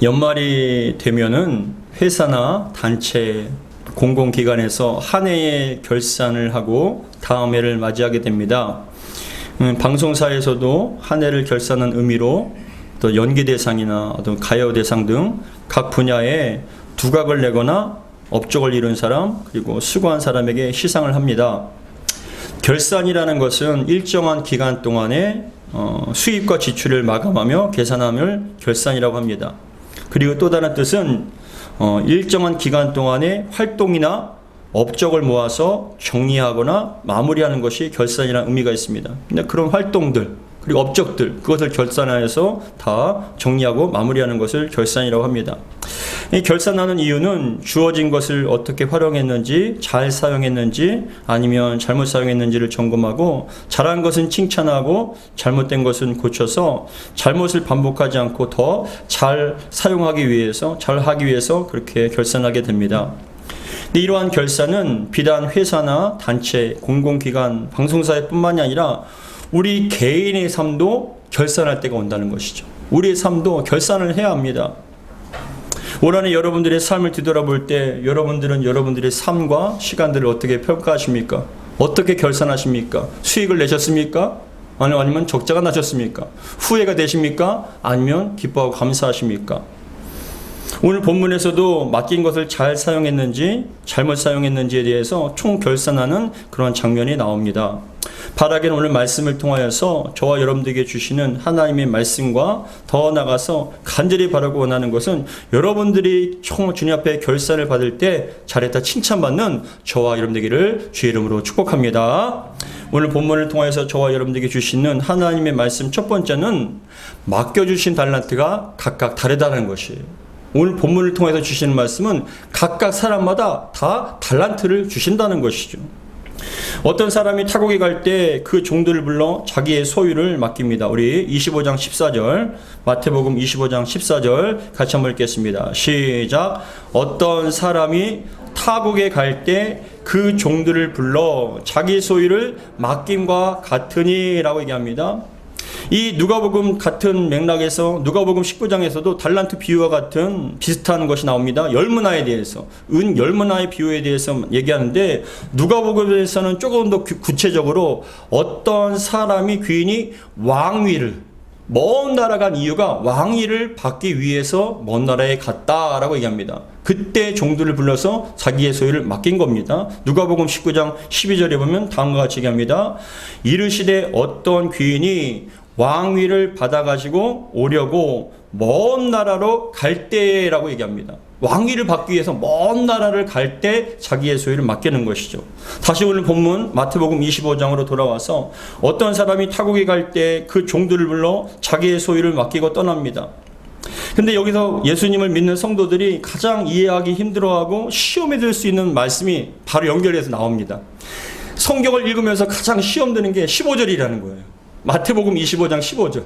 연말이 되면은 회사나 단체, 공공기관에서 한 해의 결산을 하고 다음 해를 맞이하게 됩니다. 방송사에서도 한 해를 결산한 의미로 또 연기 대상이나 어떤 가요 대상 등 각 분야에 두각을 내거나 업적을 이룬 사람 그리고 수고한 사람에게 시상을 합니다. 결산이라는 것은 일정한 기간 동안에 수입과 지출을 마감하며 계산함을 결산이라고 합니다. 그리고 또 다른 뜻은 일정한 기간 동안의 활동이나 업적을 모아서 정리하거나 마무리하는 것이 결산이라는 의미가 있습니다. 근데 그런 활동들 그리고 업적들 그것을 결산하여서 다 정리하고 마무리하는 것을 결산이라고 합니다. 이 결산하는 이유는 주어진 것을 어떻게 활용했는지, 잘 사용했는지 아니면 잘못 사용했는지를 점검하고 잘한 것은 칭찬하고 잘못된 것은 고쳐서 잘못을 반복하지 않고 더 잘 사용하기 위해서, 잘 하기 위해서 그렇게 결산하게 됩니다. 근데 이러한 결산은 비단 회사나 단체, 공공기관, 방송사회 뿐만이 아니라 우리 개인의 삶도 결산할 때가 온다는 것이죠. 우리의 삶도 결산을 해야 합니다. 올 한해 여러분들의 삶을 뒤돌아볼 때 여러분들은 여러분들의 삶과 시간들을 어떻게 평가하십니까? 어떻게 결산하십니까? 수익을 내셨습니까? 아니면 적자가 나셨습니까? 후회가 되십니까? 아니면 기뻐하고 감사하십니까? 오늘 본문에서도 맡긴 것을 잘 사용했는지 잘못 사용했는지에 대해서 총 결산하는 그런 장면이 나옵니다. 바라기는 오늘 말씀을 통하여서 저와 여러분들에게 주시는 하나님의 말씀과 더 나아가서 간절히 바라고 원하는 것은 여러분들이 총 주님 앞에 결산을 받을 때 잘했다 칭찬받는 저와 여러분들에게를 주의 이름으로 축복합니다. 오늘 본문을 통해서 저와 여러분들에게 주시는 하나님의 말씀 첫 번째는 맡겨주신 달란트가 각각 다르다는 것이에요. 오늘 본문을 통해서 주시는 말씀은 각각 사람마다 다 달란트를 주신다는 것이죠. 어떤 사람이 타국에 갈 때 그 종들을 불러 자기의 소유를 맡깁니다. 우리 25장 14절 마태복음 25장 14절 같이 한번 읽겠습니다. 시작. 어떤 사람이 타국에 갈 때 그 종들을 불러 자기 소유를 맡김과 같으니 라고 얘기합니다. 이 누가복음 같은 맥락에서 누가복음 19장에서도 달란트 비유와 같은 비슷한 것이 나옵니다. 열문화에 대해서 은 열문화의 비유에 대해서 얘기하는데 누가복음에서는 조금 더 구체적으로 어떤 사람이 귀인이 왕위를 먼 나라 간 이유가 왕위를 받기 위해서 먼 나라에 갔다라고 얘기합니다. 그때 종들을 불러서 자기의 소유를 맡긴 겁니다. 누가복음 19장 12절에 보면 다음과 같이 얘기합니다. 이르시되 어떤 귀인이 왕위를 받아가지고 오려고 먼 나라로 갈 때라고 얘기합니다. 왕위를 받기 위해서 먼 나라를 갈 때 자기의 소유를 맡기는 것이죠. 다시 오늘 본문 마태복음 25장으로 돌아와서 어떤 사람이 타국에 갈 때 그 종들을 불러 자기의 소유를 맡기고 떠납니다. 근데 여기서 예수님을 믿는 성도들이 가장 이해하기 힘들어하고 시험에 들 수 있는 말씀이 바로 연결해서 나옵니다. 성경을 읽으면서 가장 시험 드는 게 15절이라는 거예요. 마태복음 25장 15절.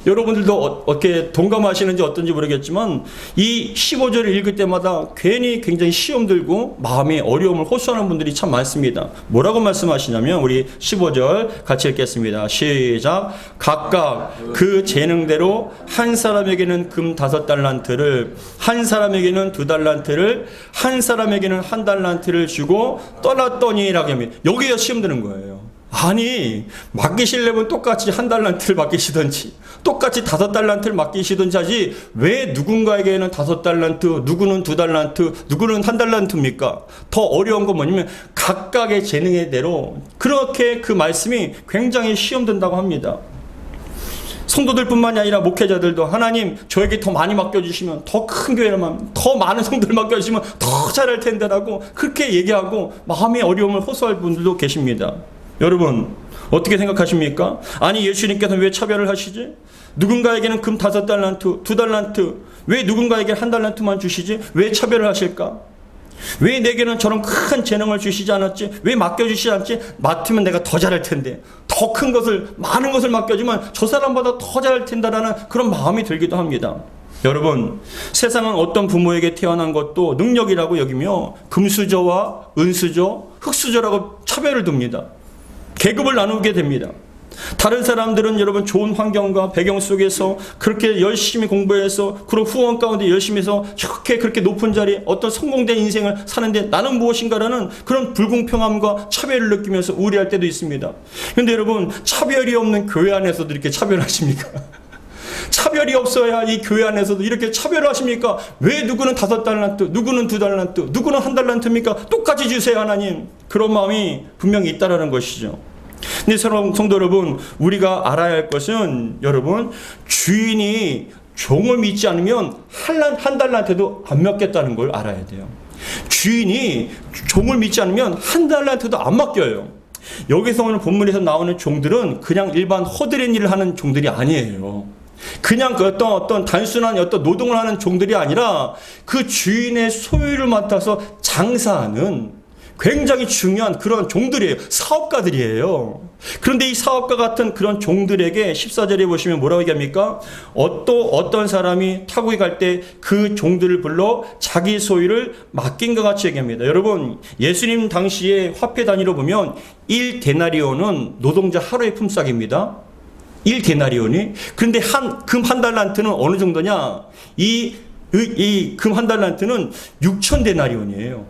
여러분들도 어떻게 동감하시는지 어떤지 모르겠지만 이 15절을 읽을 때마다 괜히 굉장히 시험 들고 마음에 어려움을 호소하는 분들이 참 많습니다. 뭐라고 말씀하시냐면 우리 15절 같이 읽겠습니다. 시작. 각각 그 재능대로 한 사람에게는 금 5달란트를 한 사람에게는 2달란트를 한 사람에게는 1달란트를 주고 떠났더니라고 합니다. 여기에 시험 드는 거예요. 아니 맡기시려면 똑같이 1달란트를 맡기시든지 똑같이 5달란트를 맡기시든지 하지 왜 누군가에게는 5달란트 누구는 2달란트 누구는 1달란트입니까? 더 어려운 건 뭐냐면 각각의 재능의 대로 그렇게 그 말씀이 굉장히 시험된다고 합니다. 성도들뿐만이 아니라 목회자들도 하나님 저에게 더 많이 맡겨주시면 더 큰 교회만 더 많은 성도를 맡겨주시면 더 잘할 텐데라고 그렇게 얘기하고 마음의 어려움을 호소할 분들도 계십니다. 여러분 어떻게 생각하십니까? 아니 예수님께서는 왜 차별을 하시지? 누군가에게는 금 5달란트, 2달란트 왜 누군가에게 1달란트만 주시지? 왜 차별을 하실까? 왜 내게는 저런 큰 재능을 주시지 않았지? 왜 맡겨주시지 않지? 맡으면 내가 더 잘할 텐데 더 큰 것을 많은 것을 맡겨주면 저 사람보다 더 잘할 텐다라는 그런 마음이 들기도 합니다. 여러분 세상은 어떤 부모에게 태어난 것도 능력이라고 여기며 금수저와 은수저, 흙수저라고 차별을 둡니다. 계급을 나누게 됩니다. 다른 사람들은 여러분 좋은 환경과 배경 속에서 그렇게 열심히 공부해서 그런 후원 가운데 열심히 해서 그렇게 높은 자리 어떤 성공된 인생을 사는데 나는 무엇인가라는 그런 불공평함과 차별을 느끼면서 우려할 때도 있습니다. 그런데 여러분 차별이 없는 교회 안에서도 이렇게 차별하십니까? 차별이 없어야 이 교회 안에서도 이렇게 차별을 하십니까? 왜 누구는 5달란트, 누구는 2달란트, 누구는 1달란트입니까? 똑같이 주세요 하나님. 그런 마음이 분명히 있다라는 것이죠. 근데 성도 여러분, 우리가 알아야 할 것은 여러분 주인이 종을 믿지 않으면 한 달란트도 안 맡겠다는 걸 알아야 돼요. 주인이 종을 믿지 않으면 한 달란트도 안 맡겨요. 여기서 오늘 본문에서 나오는 종들은 그냥 일반 허드렛 일을 하는 종들이 아니에요. 그냥 그 어떤 단순한 어떤 노동을 하는 종들이 아니라 그 주인의 소유를 맡아서 장사하는 굉장히 중요한 그런 종들이에요. 사업가들이에요. 그런데 이 사업가 같은 그런 종들에게 14절에 보시면 뭐라고 얘기합니까? 어떤 사람이 타국에 갈 때 그 종들을 불러 자기 소유를 맡긴 것 같이 얘기합니다. 여러분, 예수님 당시에 화폐 단위로 보면 1데나리온은 노동자 하루의 품삯입니다. 1데나리온이. 그런데 금 한 달란트는 어느 정도냐? 이 금 한 달란트는 6,000데나리온이에요.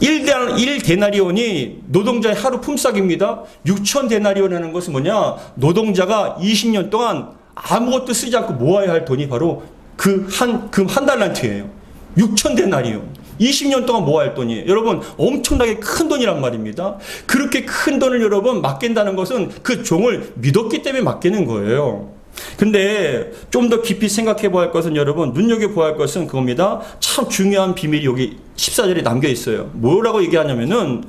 1데나리온이 노동자의 하루 품삯입니다. 6,000데나리온이라는 것은 뭐냐? 노동자가 20년 동안 아무것도 쓰지 않고 모아야 할 돈이 바로 금 한 달란트예요. 6,000데나리온. 20년 동안 모아야 할 돈이에요. 여러분, 엄청나게 큰 돈이란 말입니다. 그렇게 큰 돈을 여러분 맡긴다는 것은 그 종을 믿었기 때문에 맡기는 거예요. 근데 좀 더 깊이 생각해 보아야 할 것은 여러분, 눈여겨보아야 할 것은 그겁니다. 참 중요한 비밀이 여기 14절에 남겨 있어요. 뭐라고 얘기하냐면은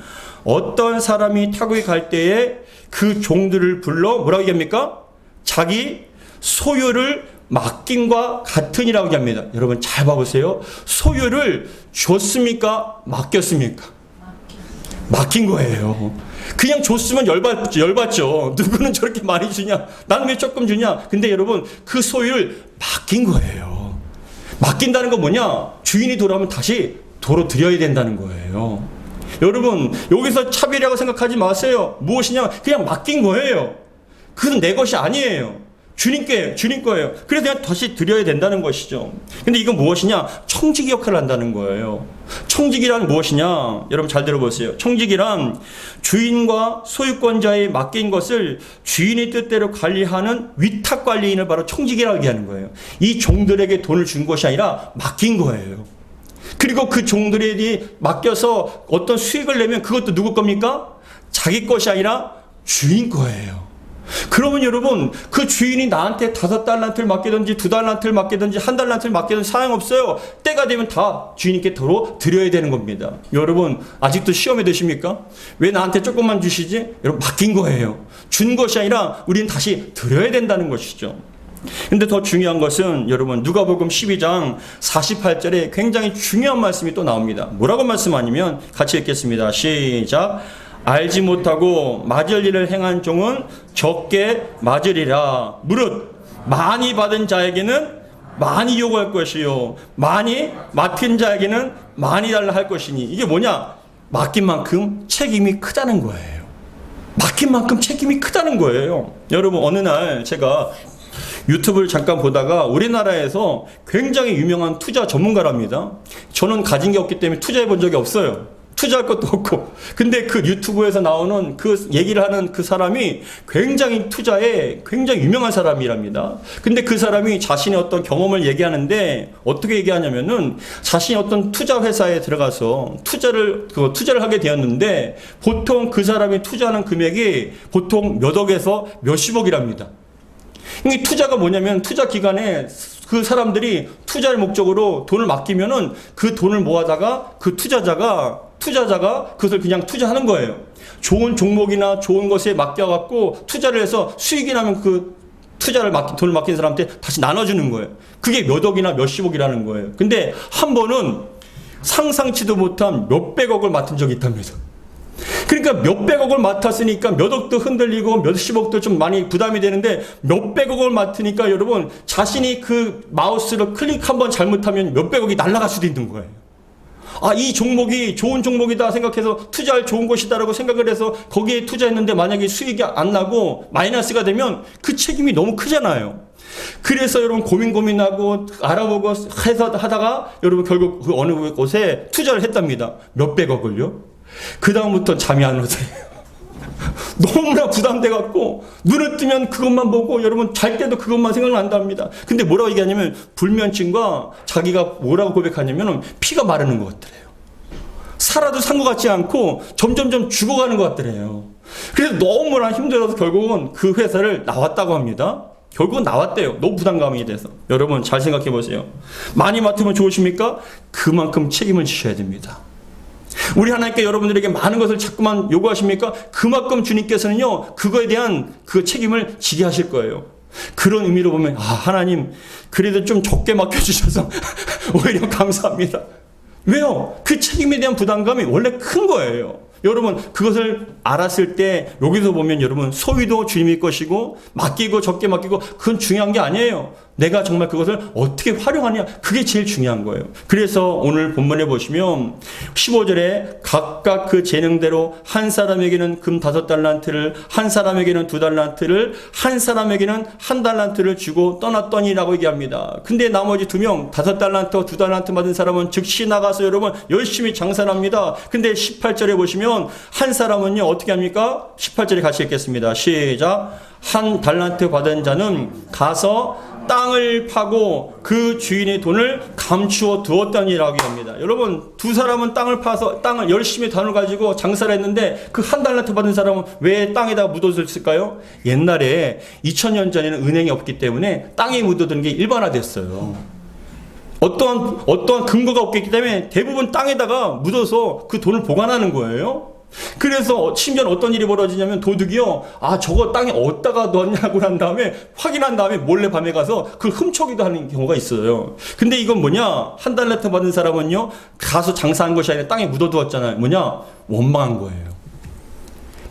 어떤 사람이 타국에 갈 때에 그 종들을 불러 뭐라고 얘기합니까? 자기 소유를 맡김과 같으니라고 얘기합니다. 여러분 잘 봐보세요. 소유를 줬습니까? 맡겼습니까? 맡긴 거예요. 그냥 줬으면 열받죠. 누구는 저렇게 많이 주냐? 나는 왜 조금 주냐? 근데 여러분 그 소유를 맡긴 거예요. 맡긴다는 건 뭐냐? 주인이 돌아오면 다시 도로 드려야 된다는 거예요. 여러분 여기서 차별이라고 생각하지 마세요. 무엇이냐? 그냥 맡긴 거예요. 그건 내 것이 아니에요. 주님 거예요. 그래서 그냥 다시 드려야 된다는 것이죠. 근데 이건 무엇이냐? 청지기 역할을 한다는 거예요. 청지기란 무엇이냐? 여러분 잘 들어보세요. 청지기란 주인과 소유권자의 맡긴 것을 주인의 뜻대로 관리하는 위탁 관리인을 바로 청지기라고 얘기하는 거예요. 이 종들에게 돈을 준 것이 아니라 맡긴 거예요. 그리고 그 종들에게 맡겨서 어떤 수익을 내면 그것도 누구 겁니까? 자기 것이 아니라 주인 거예요. 그러면 여러분 그 주인이 나한테 5달란트를 맡기든지 2달란트를 맡기든지 1달란트를 맡기든지 사용없어요. 때가 되면 다 주인께 도로 드려야 되는 겁니다. 여러분 아직도 시험에 드십니까? 왜 나한테 조금만 주시지? 여러분 맡긴 거예요. 준 것이 아니라 우리는 다시 드려야 된다는 것이죠. 근데 더 중요한 것은 여러분 누가복음 12장 48절에 굉장히 중요한 말씀이 또 나옵니다. 뭐라고 말씀하냐면 같이 읽겠습니다. 시작. 알지 못하고 맞을 일을 행한 종은 적게 맞으리라. 무릇 많이 받은 자에게는 많이 요구할 것이요 많이 맡은 자에게는 많이 달라 할 것이니. 이게 뭐냐? 맡긴 만큼 책임이 크다는 거예요. 맡긴 만큼 책임이 크다는 거예요. 여러분 어느 날 제가 유튜브를 잠깐 보다가 우리나라에서 굉장히 유명한 투자 전문가랍니다. 저는 가진 게 없기 때문에 투자해 본 적이 없어요. 투자할 것도 없고. 근데 그 유튜브에서 나오는 그 얘기를 하는 그 사람이 굉장히 투자에 굉장히 유명한 사람이랍니다. 근데 그 사람이 자신의 어떤 경험을 얘기하는데 어떻게 얘기하냐면은 자신이 어떤 투자 회사에 들어가서 투자를 하게 되었는데 보통 그 사람이 투자하는 금액이 보통 몇 억에서 몇십억이랍니다. 이 투자가 뭐냐면 투자 기간에 그 사람들이 투자를 목적으로 돈을 맡기면은 그 돈을 모아다가 그 투자자가 그것을 그냥 투자하는 거예요. 좋은 종목이나 좋은 것에 맡겨갖고 투자를 해서 수익이 나면 그 돈을 맡긴 사람한테 다시 나눠주는 거예요. 그게 몇 억이나 몇십억이라는 거예요. 근데 한 번은 상상치도 못한 몇백억을 맡은 적이 있답니다. 그러니까 몇백억을 맡았으니까 몇 억도 흔들리고 몇십억도 좀 많이 부담이 되는데 몇백억을 맡으니까 여러분 자신이 그 마우스를 클릭 한번 잘못하면 몇백억이 날아갈 수도 있는 거예요. 아, 이 종목이 좋은 종목이다 생각해서 투자할 좋은 곳이다라고 생각을 해서 거기에 투자했는데 만약에 수익이 안 나고 마이너스가 되면 그 책임이 너무 크잖아요. 그래서 여러분 고민하고 알아보고 해서 하다가 여러분 결국 그 어느 곳에 투자를 했답니다. 몇백억을요. 그 다음부터 잠이 안 오세요. 너무나 부담돼갖고 눈을 뜨면 그것만 보고 여러분 잘 때도 그것만 생각난답니다. 근데 뭐라고 얘기하냐면 불면증과 자기가 뭐라고 고백하냐면 피가 마르는 것 같더래요. 살아도 산 것 같지 않고 점점점 죽어가는 것 같더래요. 그래서 너무나 힘들어서 결국은 그 회사를 나왔다고 합니다. 결국은 나왔대요. 너무 부담감이 돼서. 여러분 잘 생각해 보세요. 많이 맡으면 좋으십니까? 그만큼 책임을 지셔야 됩니다. 우리 하나님께 여러분들에게 많은 것을 자꾸만 요구하십니까? 그만큼 주님께서는요, 그거에 대한 그 책임을 지게 하실 거예요. 그런 의미로 보면, 아, 하나님, 그래도 좀 적게 맡겨주셔서 오히려 감사합니다. 왜요? 그 책임에 대한 부담감이 원래 큰 거예요. 여러분, 그것을 알았을 때, 여기서 보면 여러분, 소유도 주님의 것이고, 맡기고 적게 맡기고, 그건 중요한 게 아니에요. 내가 정말 그것을 어떻게 활용하냐, 그게 제일 중요한 거예요. 그래서 오늘 본문에 보시면 15절에 각각 그 재능대로 한 사람에게는 금 5달란트를, 한 사람에게는 2달란트를, 한 사람에게는 1달란트를 주고 떠났더니라고 얘기합니다. 근데 나머지 2명 5달란트, 2달란트 받은 사람은 즉시 나가서 여러분 열심히 장사를 합니다. 근데 18절에 보시면 한 사람은요 어떻게 합니까? 18절에 같이 읽겠습니다. 시작. 1달란트 받은 자는 가서 땅을 파고 그 주인의 돈을 감추어 두었다니라고 합니다. 여러분, 두 사람은 땅을 파서 땅을 열심히 돈을 가지고 장사를 했는데 그 1달란트 받은 사람은 왜 땅에다 묻어뒀을까요? 옛날에 2000년 전에는 은행이 없기 때문에 땅에 묻어두는 게 일반화됐어요. 어떠한 근거가 없기 때문에 대부분 땅에다가 묻어서 그 돈을 보관하는 거예요. 그래서 심지어 어떤 일이 벌어지냐면 도둑이요, 아 저거 땅에 어디다가 넣었냐고 난 다음에 확인한 다음에 몰래 밤에 가서 그걸 훔쳐기도 하는 경우가 있어요. 근데 이건 뭐냐, 1달란트 받은 사람은요 가서 장사한 것이 아니라 땅에 묻어두었잖아요. 뭐냐, 원망한 거예요.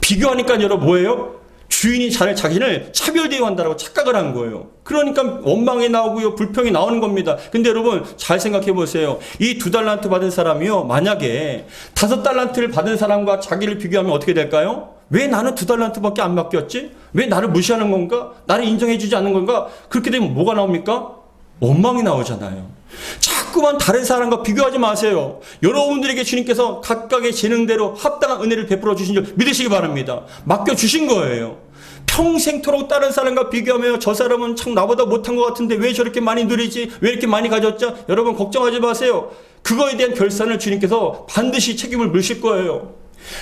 비교하니까 여러분 뭐예요? 주인이 자신을 차별대우한다라고 착각을 한 거예요. 그러니까 원망이 나오고요, 불평이 나오는 겁니다. 근데 여러분 잘 생각해 보세요. 이 2달란트 받은 사람이요, 만약에 5달란트를 받은 사람과 자기를 비교하면 어떻게 될까요? 왜 나는 2달란트밖에 안 맡겼지? 왜 나를 무시하는 건가? 나를 인정해주지 않는 건가? 그렇게 되면 뭐가 나옵니까? 원망이 나오잖아요. 자꾸만 다른 사람과 비교하지 마세요. 여러분들에게 주님께서 각각의 재능대로 합당한 은혜를 베풀어 주신 줄 믿으시기 바랍니다. 맡겨주신 거예요. 평생토록 다른 사람과 비교하며 저 사람은 참 나보다 못한 것 같은데 왜 저렇게 많이 누리지? 왜 이렇게 많이 가졌죠? 여러분 걱정하지 마세요. 그거에 대한 결산을 주님께서 반드시 책임을 물으실 거예요.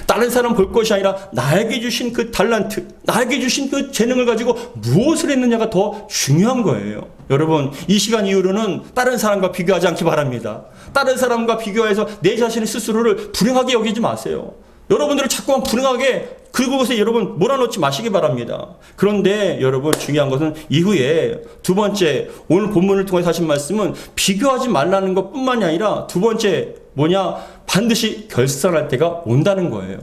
다른 사람 볼 것이 아니라 나에게 주신 그 달란트, 나에게 주신 그 재능을 가지고 무엇을 했느냐가 더 중요한 거예요. 여러분 이 시간 이후로는 다른 사람과 비교하지 않기 바랍니다. 다른 사람과 비교해서 내 자신의 스스로를 불행하게 여기지 마세요. 여러분들을 자꾸만 불행하게 그곳에 여러분 몰아넣지 마시기 바랍니다. 그런데 여러분 중요한 것은 이후에 두 번째, 오늘 본문을 통해서 하신 말씀은 비교하지 말라는 것뿐만이 아니라 두 번째 뭐냐, 반드시 결산할 때가 온다는 거예요.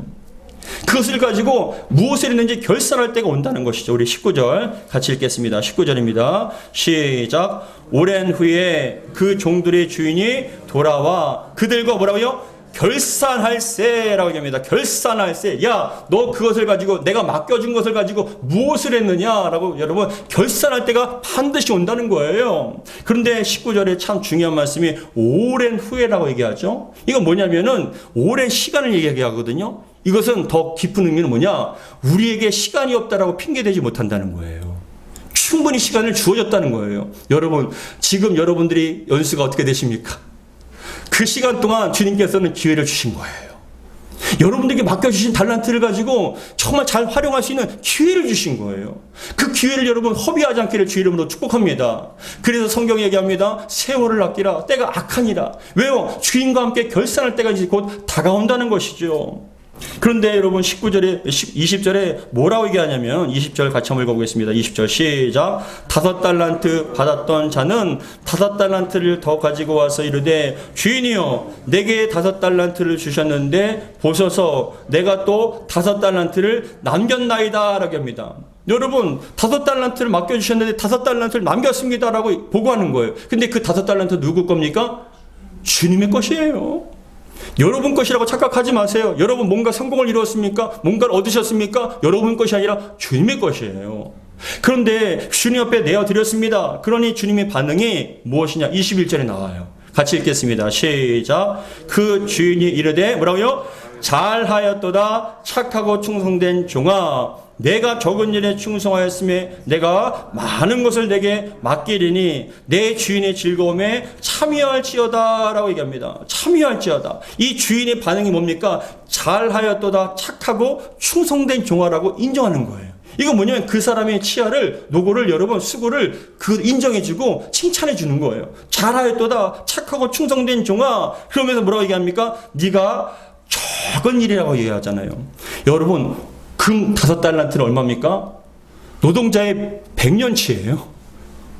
그것을 가지고 무엇을 했는지 결산할 때가 온다는 것이죠. 우리 19절 같이 읽겠습니다. 19절입니다. 시작. 오랜 후에 그 종들의 주인이 돌아와 그들과 뭐라고요? 결산할세라고 얘기합니다. 결산할세. 야, 너 그것을 가지고 내가 맡겨준 것을 가지고 무엇을 했느냐라고 여러분 결산할 때가 반드시 온다는 거예요. 그런데 19절에 참 중요한 말씀이 오랜 후에라고 얘기하죠. 이건 뭐냐면은 오랜 시간을 얘기하거든요. 이것은 더 깊은 의미는 뭐냐, 우리에게 시간이 없다라고 핑계대지 못한다는 거예요. 충분히 시간을 주어졌다는 거예요. 여러분 지금 여러분들이 연수가 어떻게 되십니까? 그 시간 동안 주님께서는 기회를 주신 거예요. 여러분들에게 맡겨주신 달란트를 가지고 정말 잘 활용할 수 있는 기회를 주신 거예요. 그 기회를 여러분 허비하지 않기를 주 이름으로 축복합니다. 그래서 성경이 얘기합니다. 세월을 아끼라 때가 악하니라. 왜요? 주인과 함께 결산할 때가 이제 곧 다가온다는 것이죠. 그런데 여러분 20절에 뭐라고 얘기하냐면 20절 같이 한번 읽어보겠습니다. 20절 시작. 5달란트 받았던 자는 5달란트를 더 가지고 와서 이르되 주인이여 내게 5달란트를 주셨는데 보소서 내가 또 5달란트를 남겼나이다 라고 합니다. 여러분 5달란트를 맡겨주셨는데 5달란트를 남겼습니다 라고 보고하는 거예요. 근데 그 5달란트 누구 겁니까? 주님의 것이에요. 여러분 것이라고 착각하지 마세요. 여러분 뭔가 성공을 이루었습니까? 뭔가를 얻으셨습니까? 여러분 것이 아니라 주님의 것이에요. 그런데 주님 앞에 내어드렸습니다. 그러니 주님의 반응이 무엇이냐? 21절에 나와요. 같이 읽겠습니다. 시작. 그 주인이 이르되 뭐라고요? 잘하였도다 착하고 충성된 종아, 내가 적은 일에 충성하였음에 내가 많은 것을 내게 맡기리니 내 주인의 즐거움에 참여할지어다 라고 얘기합니다. 참여할지어다. 이 주인의 반응이 뭡니까? 잘하였도다 착하고 충성된 종아라고 인정하는 거예요. 이건 뭐냐면 그 사람의 치아를, 노고를, 여러분 수고를 인정해주고 칭찬해주는 거예요. 잘하였도다 착하고 충성된 종아. 그러면서 뭐라고 얘기합니까? 네가 적은 일이라고 얘기하잖아요. 여러분 금 5달란트는 얼마입니까? 노동자의 100년치예요.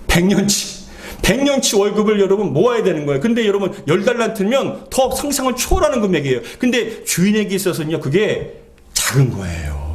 100년치 월급을 여러분 모아야 되는 거예요. 근데 여러분 10달란트면 더 상상을 초월하는 금액이에요. 근데 주인에게 있어서는요 그게 작은 거예요.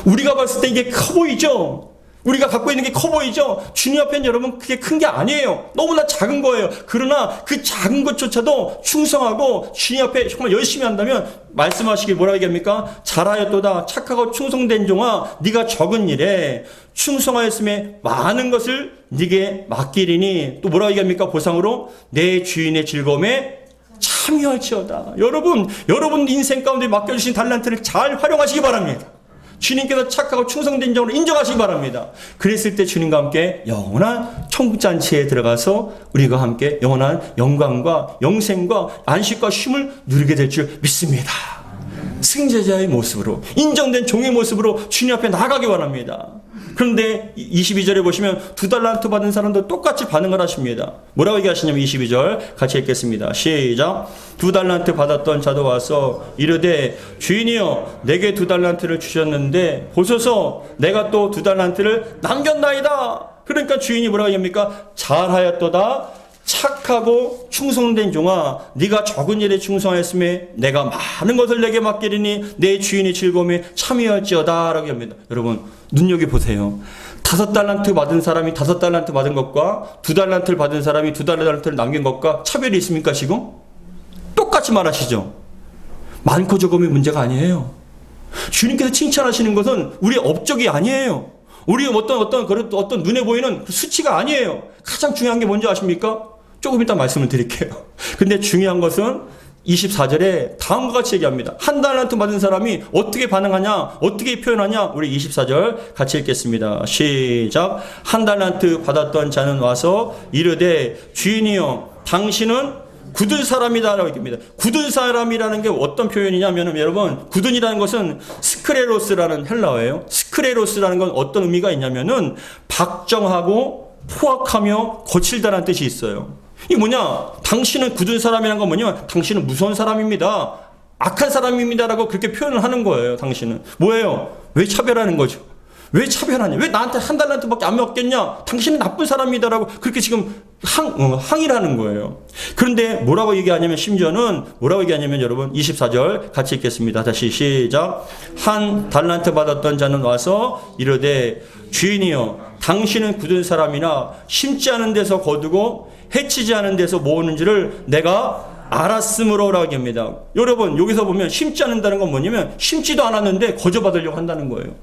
우리가 봤을 때 이게 커 보이죠? 우리가 갖고 있는 게 커 보이죠? 주님 앞에는 여러분 그게 큰 게 아니에요. 너무나 작은 거예요. 그러나 그 작은 것조차도 충성하고 주님 앞에 정말 열심히 한다면 말씀하시길 뭐라고 얘기합니까? 잘하였도다 착하고 충성된 종아, 네가 적은 일에 충성하였음에 많은 것을 네게 맡기리니, 또 뭐라고 얘기합니까? 보상으로 내 주인의 즐거움에 참여할지어다. 여러분 인생 가운데 맡겨주신 달란트를 잘 활용하시기 바랍니다. 주님께서 착하고 충성된 종으로 인정하시기 바랍니다. 그랬을 때 주님과 함께 영원한 천국잔치에 들어가서 우리가 함께 영원한 영광과 영생과 안식과 쉼을 누리게 될 줄 믿습니다. 승제자의 모습으로, 인정된 종의 모습으로 주님 앞에 나가기 원합니다. 그런데 22절에 보시면 2달란트 받은 사람도 똑같이 반응을 하십니다. 뭐라고 얘기하시냐면 22절 같이 읽겠습니다. 시작. 2달란트 받았던 자도 와서 이르되 주인이여 내게 2달란트를 주셨는데 보소서 내가 또 2달란트를 남겼나이다. 그러니까 주인이 뭐라고 얘기합니까? 잘하였도다 착하고 충성된 종아, 네가 적은 일에 충성하였음에 내가 많은 것을 내게 맡기리니 내 주인의 즐거움에 참여할지어다 라고 합니다. 여러분 눈여겨보세요. 5달란트 받은 사람이 5달란트 받은 것과 2달란트를 받은 사람이 2달란트를 남긴 것과 차별이 있습니까? 지금? 똑같이 말하시죠. 많고 적음의 문제가 아니에요. 주님께서 칭찬하시는 것은 우리의 업적이 아니에요. 우리 어떤 눈에 보이는 수치가 아니에요. 가장 중요한 게 뭔지 아십니까? 조금 이따 말씀을 드릴게요. 근데 중요한 것은 24절에 다음과 같이 얘기합니다. 1달란트 받은 사람이 어떻게 반응하냐, 어떻게 표현하냐, 우리 24절 같이 읽겠습니다. 시작. 1달란트 받았던 자는 와서 이르되 주인이여 당신은 굳은 사람이다 라고 얘기합니다. 굳은 사람이라는 게 어떤 표현이냐면 여러분 굳은이라는 것은 스크레로스라는 헬라어예요. 스크레로스라는 건 어떤 의미가 있냐면은 박정하고 포악하며 거칠다라는 뜻이 있어요. 이게 뭐냐? 당신은 굳은 사람이라는 건 뭐냐면 당신은 무서운 사람입니다. 악한 사람입니다라고 그렇게 표현을 하는 거예요. 당신은 뭐예요? 왜 차별하는 거죠? 왜 차별하냐? 왜 나한테 1달란트밖에 안 먹겠냐? 당신은 나쁜 사람이다라고 그렇게 지금 항의를 하는 거예요. 그런데 뭐라고 얘기하냐면 심지어는 뭐라고 얘기하냐면 여러분 24절 같이 읽겠습니다. 다시 시작. 1달란트 받았던 자는 와서 이르되 주인이여 당신은 굳은 사람이나 심지 않은 데서 거두고 해치지 않은 데서 모으는 줄을 내가 알았으므로라고 합니다. 여러분 여기서 보면 심지 않는다는 건 뭐냐면 심지도 않았는데 거저받으려고 한다는 거예요.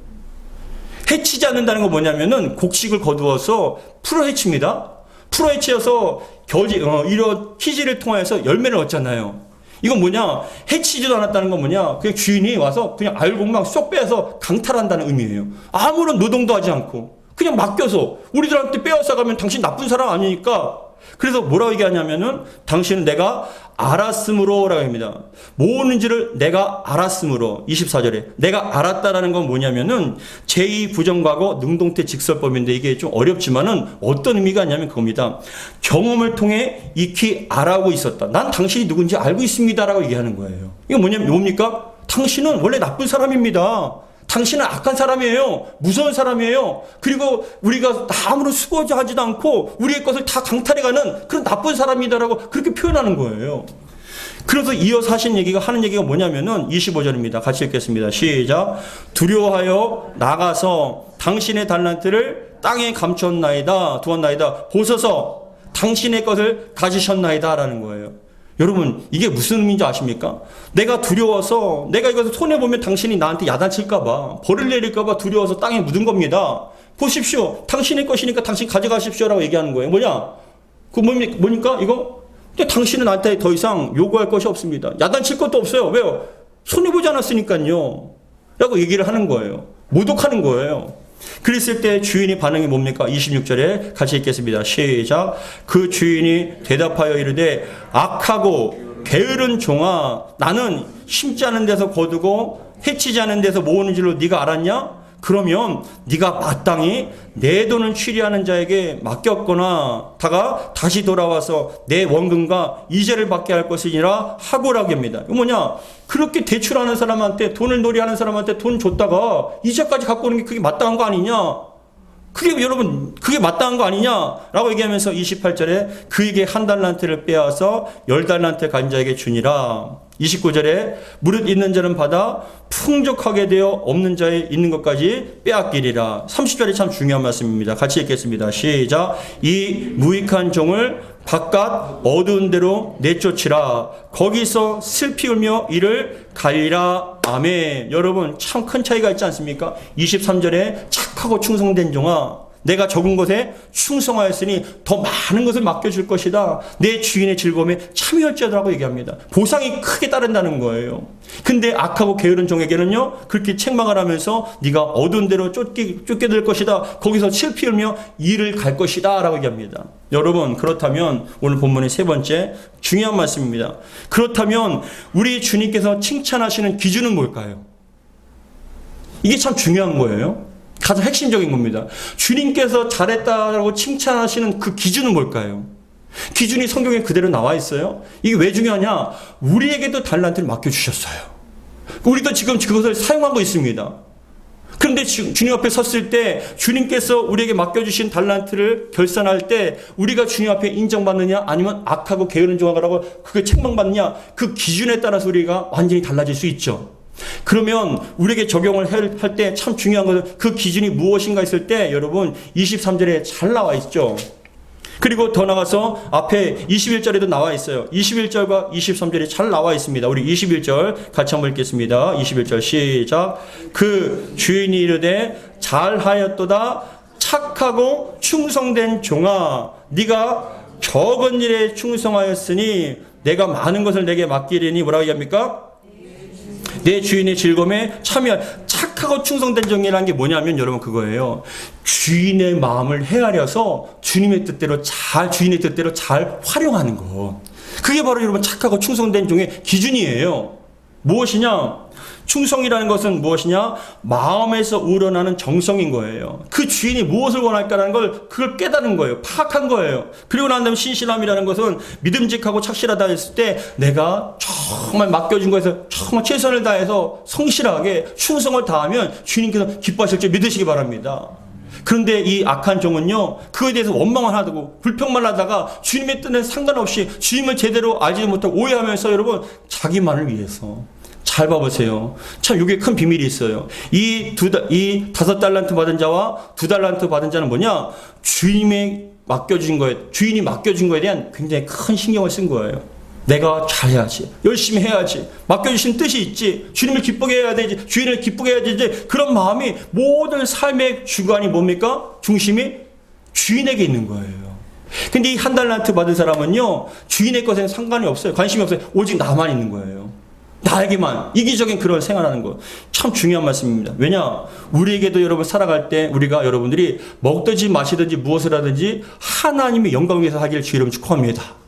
해치지 않는다는 건 뭐냐면은 곡식을 거두어서 풀어헤칩니다. 풀어헤치어서 이런 키지를 통해서 열매를 얻잖아요. 이건 뭐냐? 해치지도 않았다는 건 뭐냐? 그냥 주인이 와서 그냥 알곡만 쏙 빼서 강탈한다는 의미예요. 아무런 노동도 하지 않고 그냥 맡겨서 우리들한테 빼앗아 가면 당신 나쁜 사람 아니니까. 그래서 뭐라고 얘기하냐면은 당신은 내가 알았으므로 라고 합니다. 모으는지를 내가 알았으므로 24절에 내가 알았다라는 건 뭐냐면은 제2부정과거 능동태 직설법인데 이게 좀 어렵지만은 어떤 의미가 있냐면 그겁니다. 경험을 통해 익히 알아오고 있었다. 난 당신이 누군지 알고 있습니다 라고 얘기하는 거예요. 이거 뭡니까? 당신은 원래 나쁜 사람입니다. 당신은 악한 사람이에요. 무서운 사람이에요. 그리고 우리가 아무런 수고하지도 않고 우리의 것을 다 강탈해가는 그런 나쁜 사람이다라고 그렇게 표현하는 거예요. 그래서 이어서 하는 얘기가 뭐냐면은 25절입니다. 같이 읽겠습니다. 시작. 두려워하여 나가서 당신의 달란트를 땅에 두었나이다. 보소서 당신의 것을 가지셨나이다 라는 거예요. 여러분, 이게 무슨 의미인지 아십니까? 내가 두려워서, 내가 이것을 손해보면 당신이 나한테 야단칠까봐, 벌을 내릴까봐 두려워서 땅에 묻은 겁니다. 보십시오. 당신의 것이니까 당신 가져가십시오라고 얘기하는 거예요. 뭐냐? 그 뭡니까? 이거? 근데 당신은 나한테 더 이상 요구할 것이 없습니다. 야단칠 것도 없어요. 왜요? 손해보지 않았으니까요. 라고 얘기를 하는 거예요. 모독하는 거예요. 그랬을 때 주인의 반응이 뭡니까? 26절에 같이 읽겠습니다. 시작. 그 주인이 대답하여 이르되 악하고 게으른 종아, 나는 심지 않은 데서 거두고 해치지 않은 데서 모으는 줄로 네가 알았냐? 그러면 네가 마땅히 내 돈을 취리하는 자에게 맡겼거나 다가 다시 돌아와서 내 원금과 이자를 받게 할 것이니라 하고라고 합니다. 이거 뭐냐? 그렇게 대출하는 사람한테, 돈을 놀이하는 사람한테 돈 줬다가 이자까지 갖고 오는 게 그게 마땅한 거 아니냐? 그게 여러분, 그게 마땅한 거 아니냐라고 얘기하면서 28절에 그에게 한 달란트를 빼앗아 10달란트 간 자에게 주니라. 29절에 무릇 있는 자는 받아 풍족하게 되어 없는 자에 있는 것까지 빼앗기리라. 30절이 참 중요한 말씀입니다. 같이 읽겠습니다. 시작. 이 무익한 종을 바깥 어두운 데로 내쫓으라. 거기서 슬피 울며 이를 갈리라. 아멘. 여러분, 참 큰 차이가 있지 않습니까? 23절에 착하고 충성된 종아, 내가 적은 것에 충성하였으니 더 많은 것을 맡겨줄 것이다. 내 주인의 즐거움에 참여할지어다라고 얘기합니다. 보상이 크게 따른다는 거예요. 근데 악하고 게으른 종에게는요, 그렇게 책망을 하면서 네가 어두운 데로 쫓게 될 것이다. 거기서 슬피 울며 이를 갈 것이다. 라고 얘기합니다. 여러분, 그렇다면 오늘 본문의 세 번째 중요한 말씀입니다. 그렇다면 우리 주님께서 칭찬하시는 기준은 뭘까요? 이게 참 중요한 거예요. 가장 핵심적인 겁니다. 주님께서 잘했다라고 칭찬하시는 그 기준은 뭘까요? 기준이 성경에 그대로 나와 있어요. 이게 왜 중요하냐? 우리에게도 달란트를 맡겨주셨어요. 우리도 지금 그것을 사용하고 있습니다. 그런데 주님 앞에 섰을 때 주님께서 우리에게 맡겨주신 달란트를 결산할 때 우리가 주님 앞에 인정받느냐, 아니면 악하고 게으른 종아라고 그게 책망받느냐, 그 기준에 따라서 우리가 완전히 달라질 수 있죠. 그러면 우리에게 적용을 할 때 참 중요한 것은 그 기준이 무엇인가 했을 때 여러분 23절에 잘 나와 있죠. 그리고 더 나가서 앞에 21절에도 나와 있어요. 21절과 23절이 잘 나와 있습니다. 우리 21절 같이 한번 읽겠습니다. 21절 시작. 그 주인이 이르되 잘하였도다 착하고 충성된 종아, 네가 적은 일에 충성하였으니 내가 많은 것을 내게 맡기리니 뭐라고 얘기합니까? 내 주인의 즐거움에 참여할. 착하고 충성된 종이라는 게 뭐냐면 여러분 그거예요. 주인의 마음을 헤아려서 주님의 뜻대로 주인의 뜻대로 잘 활용하는 것. 그게 바로 여러분 착하고 충성된 종의 기준이에요. 무엇이냐? 충성이라는 것은 무엇이냐? 마음에서 우러나는 정성인 거예요. 그 주인이 무엇을 원할까라는 걸 그걸 깨달은 거예요. 파악한 거예요. 그리고 난 다음에 신실함이라는 것은 믿음직하고 착실하다 했을 때 내가 정말 맡겨준 거에서 정말 최선을 다해서 성실하게 충성을 다하면 주님께서 기뻐하실 줄 믿으시기 바랍니다. 그런데 이 악한 종은요, 그거에 대해서 원망을 하고 불평만 하다가 주님의 뜻에 상관없이 주님을 제대로 알지 못하고 오해하면서 여러분 자기만을 위해서. 잘 봐보세요. 참 이게 큰 비밀이 있어요. 이 5달란트 받은 자와 2달란트 받은 자는 뭐냐? 주인이 맡겨준 거에 대한 굉장히 큰 신경을 쓴 거예요. 내가 잘해야지, 열심히 해야지, 맡겨주신 뜻이 있지, 주님을 기쁘게 해야 되지, 주인을 기쁘게 해야 되지, 그런 마음이 모든 삶의 주관이 뭡니까? 중심이 주인에게 있는 거예요. 근데 이 1달란트 받은 사람은요, 주인의 것에는 상관이 없어요. 관심이 없어요. 오직 나만 있는 거예요. 나에게만 이기적인 그런 생활하는 거 참 중요한 말씀입니다. 왜냐? 우리에게도 여러분 살아갈 때 우리가 여러분들이 먹든지 마시든지 무엇을 하든지 하나님의 영광을 위해서 하기를 주의 이름으로 축복합니다.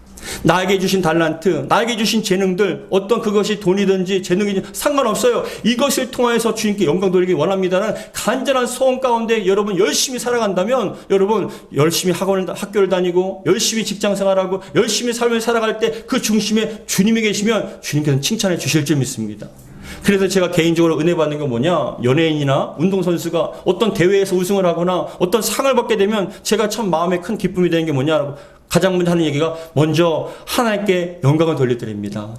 나에게 주신 달란트, 나에게 주신 재능들, 어떤 그것이 돈이든지 재능이든지 상관없어요. 이것을 통해서 주님께 영광 돌리기 원합니다는 간절한 소원 가운데 여러분 열심히 살아간다면, 여러분 열심히 학교를 다니고 열심히 직장생활하고 열심히 삶을 살아갈 때 그 중심에 주님이 계시면 주님께서는 칭찬해 주실 줄 믿습니다. 그래서 제가 개인적으로 은혜 받는 건 뭐냐? 연예인이나 운동선수가 어떤 대회에서 우승을 하거나 어떤 상을 받게 되면 제가 참 마음에 큰 기쁨이 되는 게 뭐냐라고 가장 먼저 하는 얘기가, 먼저 하나님께 영광을 돌려드립니다.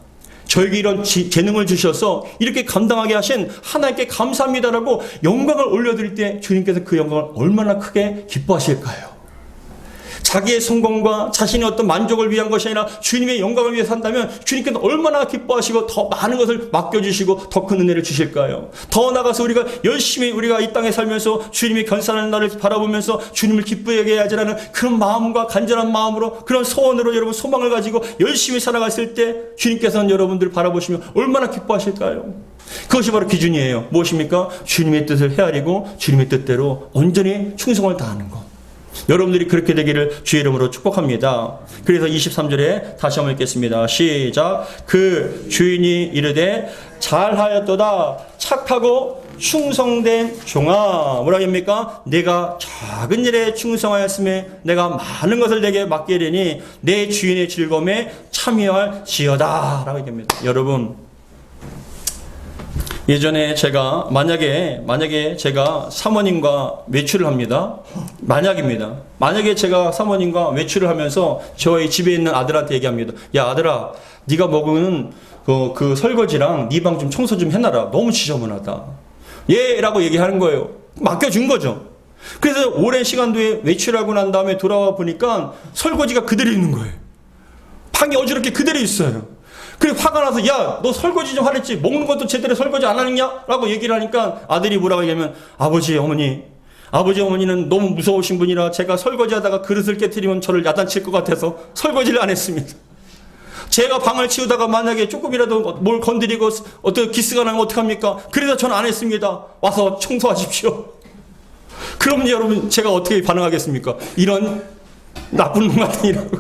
저에게 이런 재능을 주셔서 이렇게 감당하게 하신 하나님께 감사합니다라고 영광을 올려드릴 때 주님께서 그 영광을 얼마나 크게 기뻐하실까요? 자기의 성공과 자신의 어떤 만족을 위한 것이 아니라 주님의 영광을 위해 산다면 주님께서 얼마나 기뻐하시고 더 많은 것을 맡겨주시고 더 큰 은혜를 주실까요? 더 나아가서 우리가 열심히 우리가 이 땅에 살면서 주님의 견산하는 날을 바라보면서 주님을 기쁘게 하지 않은 그런 마음과 간절한 마음으로 그런 소원으로 여러분 소망을 가지고 열심히 살아갔을 때 주님께서는 여러분들을 바라보시며 얼마나 기뻐하실까요? 그것이 바로 기준이에요. 무엇입니까? 주님의 뜻을 헤아리고 주님의 뜻대로 온전히 충성을 다하는 것. 여러분들이 그렇게 되기를 주의 이름으로 축복합니다. 그래서 23절에 다시 한번 읽겠습니다. 시작. 그 주인이 이르되 잘하였도다 착하고 충성된 종아. 뭐라고 합니까? 내가 작은 일에 충성하였음에 내가 많은 것을 내게 맡게 되니 내 주인의 즐거움에 참여할지어다 라고 얘기합니다. 여러분, 예전에 제가 만약에 제가 사모님과 외출을 합니다. 만약에 제가 사모님과 외출을 하면서 저희 집에 있는 아들한테 얘기합니다. 야 아들아, 네가 먹은 그 설거지랑 네 방 좀 청소 좀 해놔라. 너무 지저분하다. 예 라고 얘기하는 거예요. 맡겨준 거죠. 그래서 오랜 시간 뒤에 외출하고 난 다음에 돌아와 보니까 설거지가 그대로 있는 거예요. 방이 어지럽게 그대로 있어요. 그리고 화가 나서 야 너 설거지 좀 하랬지 먹는 것도 제대로 설거지 안 하느냐? 라고 얘기를 하니까 아들이 뭐라고 얘기하면 아버지 어머니는 너무 무서우신 분이라 제가 설거지 하다가 그릇을 깨트리면 저를 야단칠 것 같아서 설거지를 안 했습니다. 제가 방을 치우다가 만약에 조금이라도 뭘 건드리고 어떤 기스가 나면 어떡합니까? 그래서 저는 안 했습니다. 와서 청소하십시오. 그럼 여러분 제가 어떻게 반응하겠습니까? 이런 나쁜 놈 같으니라고,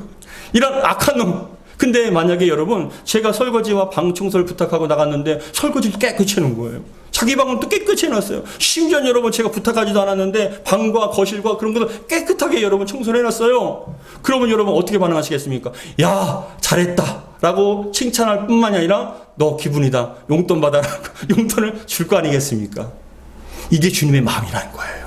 이런 악한 놈. 근데 만약에 여러분 제가 설거지와 방 청소를 부탁하고 나갔는데 설거지를 깨끗이 해놓은 거예요. 자기 방은 또 깨끗이 해놨어요. 심지어 여러분 제가 부탁하지도 않았는데 방과 거실과 그런 것을 깨끗하게 여러분 청소를 해놨어요. 그러면 여러분 어떻게 반응하시겠습니까? 야 잘했다 라고 칭찬할 뿐만이 아니라 너 기분이다 용돈 받아라고 용돈을 줄 거 아니겠습니까? 이게 주님의 마음이라는 거예요.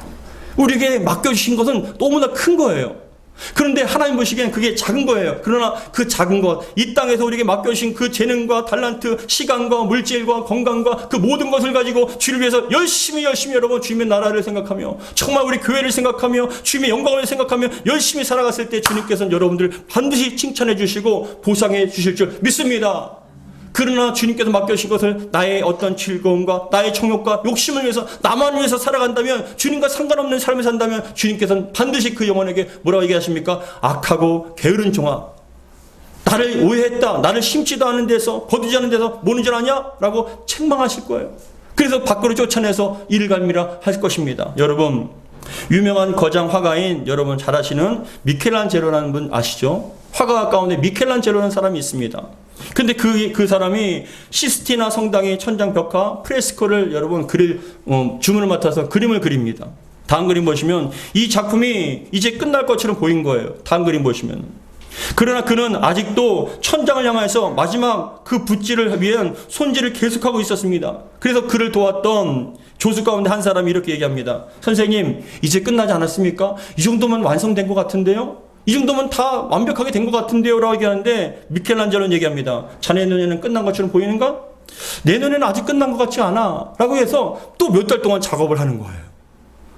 우리에게 맡겨주신 것은 너무나 큰 거예요. 그런데 하나님 보시기엔 그게 작은 거예요. 그러나 그 작은 것, 이 땅에서 우리에게 맡겨주신 그 재능과 달란트, 시간과 물질과 건강과 그 모든 것을 가지고 주를 위해서 열심히 여러분 주님의 나라를 생각하며 정말 우리 교회를 생각하며 주님의 영광을 생각하며 열심히 살아갔을 때 주님께서는 여러분들 반드시 칭찬해 주시고 보상해 주실 줄 믿습니다. 그러나 주님께서 맡겨주신 것을 나의 어떤 즐거움과 나의 정욕과 욕심을 위해서 나만 위해서 살아간다면, 주님과 상관없는 삶을 산다면 주님께서는 반드시 그 영혼에게 뭐라고 얘기하십니까? 악하고 게으른 종아, 나를 오해했다, 나를 심지도 않은 데서 거두지 않은 데서 뭐는 줄 아냐? 라고 책망하실 거예요. 그래서 밖으로 쫓아내서 이를 갈미라 할 것입니다. 여러분, 유명한 거장 화가인 여러분 잘 아시는 미켈란젤로라는 분 아시죠? 화가 가운데 미켈란젤로라는 사람이 있습니다. 근데 그 사람이 시스티나 성당의 천장 벽화 프레스코를 여러분 주문을 맡아서 그림을 그립니다. 다음 그림 보시면 이 작품이 이제 끝날 것처럼 보인 거예요. 다음 그림 보시면. 그러나 그는 아직도 천장을 향해서 마지막 그 붓질을 위한 손질을 계속하고 있었습니다. 그래서 그를 도왔던 조수 가운데 한 사람이 이렇게 얘기합니다. 선생님, 이제 끝나지 않았습니까? 이 정도면 완성된 것 같은데요? 이 정도면 다 완벽하게 된 것 같은데요? 라고 얘기하는데 미켈란젤로는 얘기합니다. 자네 눈에는 끝난 것처럼 보이는가? 내 눈에는 아직 끝난 것 같지 않아. 라고 해서 또 몇 달 동안 작업을 하는 거예요.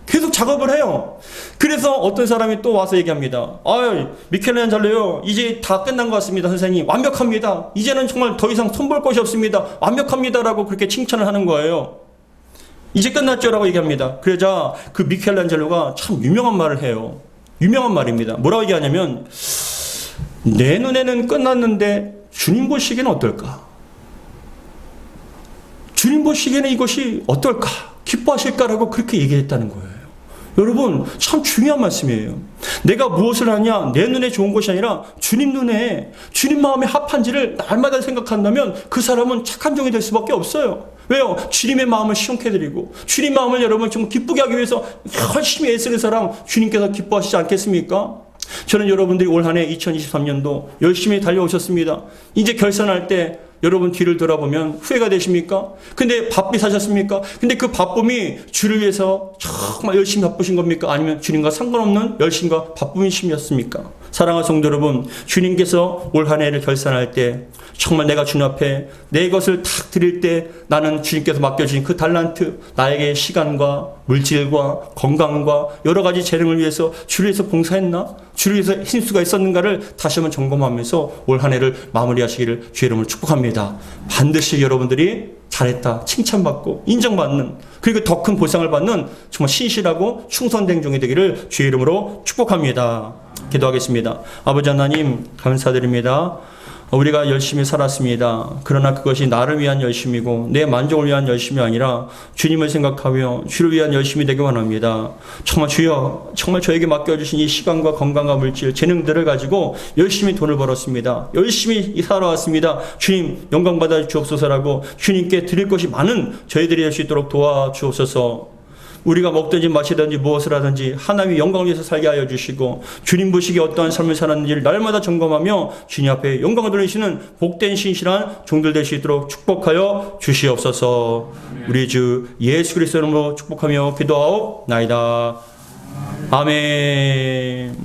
계속 작업을 해요. 그래서 어떤 사람이 또 와서 얘기합니다. 미켈란젤로요, 이제 다 끝난 것 같습니다. 선생님, 완벽합니다. 이제는 정말 더 이상 손볼 것이 없습니다. 완벽합니다. 라고 그렇게 칭찬을 하는 거예요. 이제 끝났죠? 라고 얘기합니다. 그러자 그 미켈란젤로가 참 유명한 말을 해요. 유명한 말입니다. 뭐라고 얘기하냐면, 내 눈에는 끝났는데 주님 보시기에는 어떨까? 주님 보시기에는 이것이 어떨까? 기뻐하실까라고 그렇게 얘기했다는 거예요. 여러분, 참 중요한 말씀이에요. 내가 무엇을 하냐, 내 눈에 좋은 것이 아니라 주님 눈에, 주님 마음에 합한지를 날마다 생각한다면 그 사람은 착한 종이 될 수밖에 없어요. 왜요? 주님의 마음을 시원케 해드리고 주님 마음을 여러분 좀 기쁘게 하기 위해서 열심히 애쓰는 사람 주님께서 기뻐하시지 않겠습니까? 저는 여러분들이 올 한 해 2023년도 열심히 달려오셨습니다. 이제 결산할 때 여러분 뒤를 돌아보면 후회가 되십니까? 근데 바삐 사셨습니까? 근데 그 바쁨이 주를 위해서 정말 열심히 바쁘신 겁니까? 아니면 주님과 상관없는 열심과 바쁨이심이었습니까? 사랑하는 성도 여러분, 주님께서 올 한 해를 결산할 때 정말 내가 주님 앞에 내 것을 탁 드릴 때 나는 주님께서 맡겨주신 그 달란트, 나에게 시간과 물질과 건강과 여러 가지 재능을 위해서 주를 위해서 봉사했나? 주를 위해서 힘수가 있었는가를 다시 한번 점검하면서 올 한 해를 마무리하시기를 주의 이름으로 축복합니다. 반드시 여러분들이 잘했다 칭찬받고 인정받는, 그리고 더 큰 보상을 받는 정말 신실하고 충성된 종이 되기를 주의 이름으로 축복합니다. 기도하겠습니다. 아버지 하나님 감사드립니다. 우리가 열심히 살았습니다. 그러나 그것이 나를 위한 열심이고 내 만족을 위한 열심이 아니라 주님을 생각하며 주를 위한 열심이 되기 원합니다. 정말 주여, 정말 저에게 맡겨주신 이 시간과 건강과 물질, 재능들을 가지고 열심히 돈을 벌었습니다. 열심히 살아왔습니다. 주님 영광 받아 주옵소서라고 주님께 드릴 것이 많은 저희들이 될 수 있도록 도와주옵소서. 우리가 먹든지 마시든지 무엇을 하든지 하나님의 영광을 위해서 살게 하여 주시고 주님 보시기에 어떠한 삶을 살았는지를 날마다 점검하며 주님 앞에 영광을 돌리시는 복된 신실한 종들 될 수 있도록 축복하여 주시옵소서. 우리 주 예수 그리스도 이름으로 축복하며 기도하옵나이다. 아멘.